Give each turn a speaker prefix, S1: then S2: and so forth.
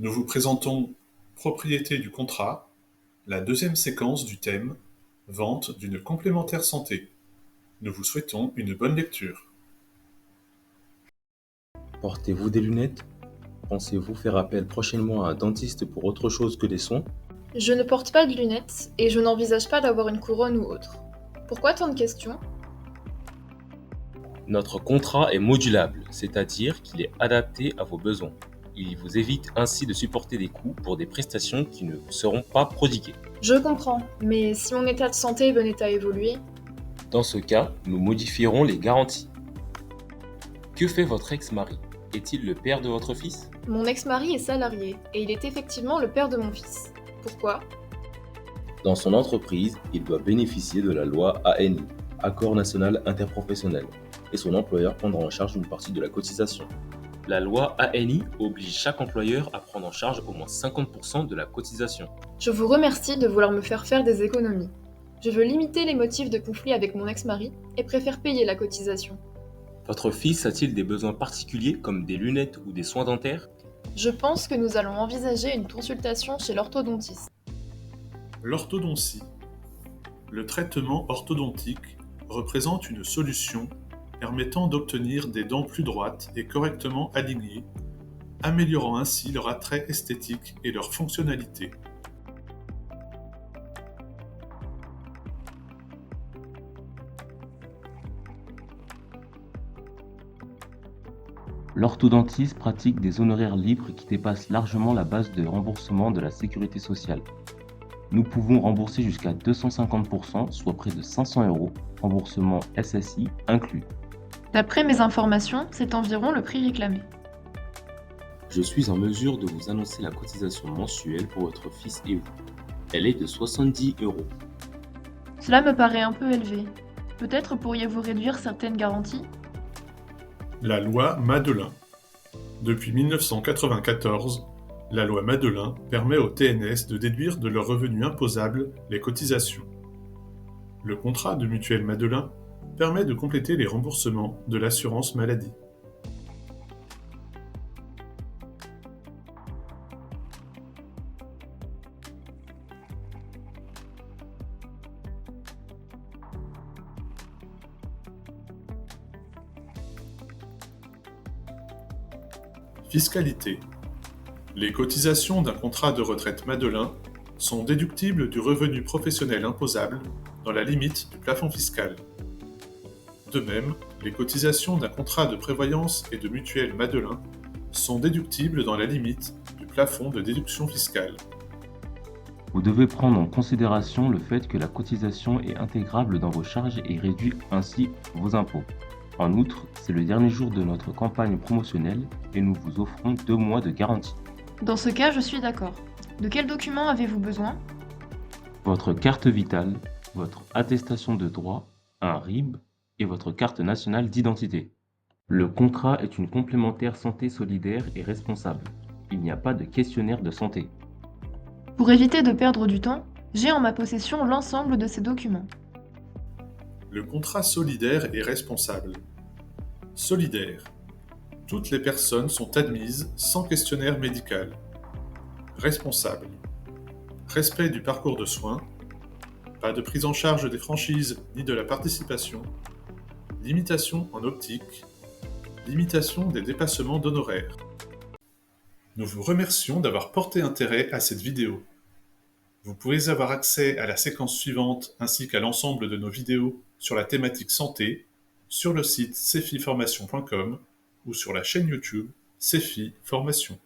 S1: Nous vous présentons Propriété du contrat, la deuxième séquence du thème Vente d'une complémentaire santé. Nous vous souhaitons une bonne lecture.
S2: Portez-vous des lunettes? Pensez-vous faire appel prochainement à un dentiste pour autre chose que des soins?
S3: Je ne porte pas de lunettes et je n'envisage pas d'avoir une couronne ou autre. Pourquoi tant de questions?
S2: Notre contrat est modulable, c'est-à-dire qu'il est adapté à vos besoins. Il vous évite ainsi de supporter des coûts pour des prestations qui ne vous seront pas prodiguées.
S3: Je comprends, mais si mon état de santé venait à évoluer,
S2: Dans ce cas, nous modifierons les garanties. Que fait votre ex-mari? Est-il le père de votre fils?
S3: mon ex-mari est salarié et il est effectivement le père de mon fils. Pourquoi?
S2: Dans son entreprise, il doit bénéficier de la loi ANI, Accord national interprofessionnel, et son employeur prendra en charge une partie de la cotisation. La loi ANI oblige chaque employeur à prendre en charge au moins 50% de la cotisation.
S3: Je vous remercie de vouloir me faire faire des économies. Je veux limiter les motifs de conflit avec mon ex-mari et préfère payer la cotisation.
S2: Votre fils a-t-il des besoins particuliers comme des lunettes ou des soins dentaires?
S3: Je pense que nous allons envisager une consultation chez l'orthodontiste.
S1: L'orthodontie. Le traitement orthodontique représente une solution permettant d'obtenir des dents plus droites et correctement alignées, améliorant ainsi leur attrait esthétique et leur fonctionnalité.
S2: L'orthodontiste pratique des honoraires libres qui dépassent largement la base de remboursement de la sécurité sociale. Nous pouvons rembourser jusqu'à 250%, soit près de 500 €, remboursement SSI inclus.
S3: D'après mes informations, c'est environ le prix réclamé.
S2: Je suis en mesure de vous annoncer la cotisation mensuelle pour votre fils et vous. Elle est de 70 €.
S3: Cela me paraît un peu élevé. Peut-être pourriez-vous réduire certaines garanties?
S1: La loi Madelin. Depuis 1994, la loi Madelin permet aux TNS de déduire de leurs revenus imposables les cotisations. Le contrat de mutuelle Madelin permet de compléter les remboursements de l'assurance maladie. Fiscalité. Les cotisations d'un contrat de retraite Madelin sont déductibles du revenu professionnel imposable dans la limite du plafond fiscal. De même, les cotisations d'un contrat de prévoyance et de mutuelle Madelin sont déductibles dans la limite du plafond de déduction fiscale.
S2: Vous devez prendre en considération le fait que la cotisation est intégrable dans vos charges et réduit ainsi vos impôts. En outre, c'est le dernier jour de notre campagne promotionnelle et nous vous offrons 2 mois de garantie.
S3: Dans ce cas, je suis d'accord. De quels documents avez-vous besoin?
S2: Votre carte vitale, votre attestation de droit, un RIB et votre carte nationale d'identité. Le contrat est une complémentaire santé solidaire et responsable. Il n'y a pas de questionnaire de santé.
S3: Pour éviter de perdre du temps, j'ai en ma possession l'ensemble de ces documents.
S1: Le contrat solidaire est responsable. Solidaire. Toutes les personnes sont admises sans questionnaire médical. Responsable. Respect du parcours de soins. Pas de prise en charge des franchises ni de la participation. Limitation en optique. Limitation des dépassements d'honoraires. Nous vous remercions d'avoir porté intérêt à cette vidéo. Vous pourrez avoir accès à la séquence suivante ainsi qu'à l'ensemble de nos vidéos sur la thématique santé sur le site cefiformation.com ou sur la chaîne YouTube Cefi Formation.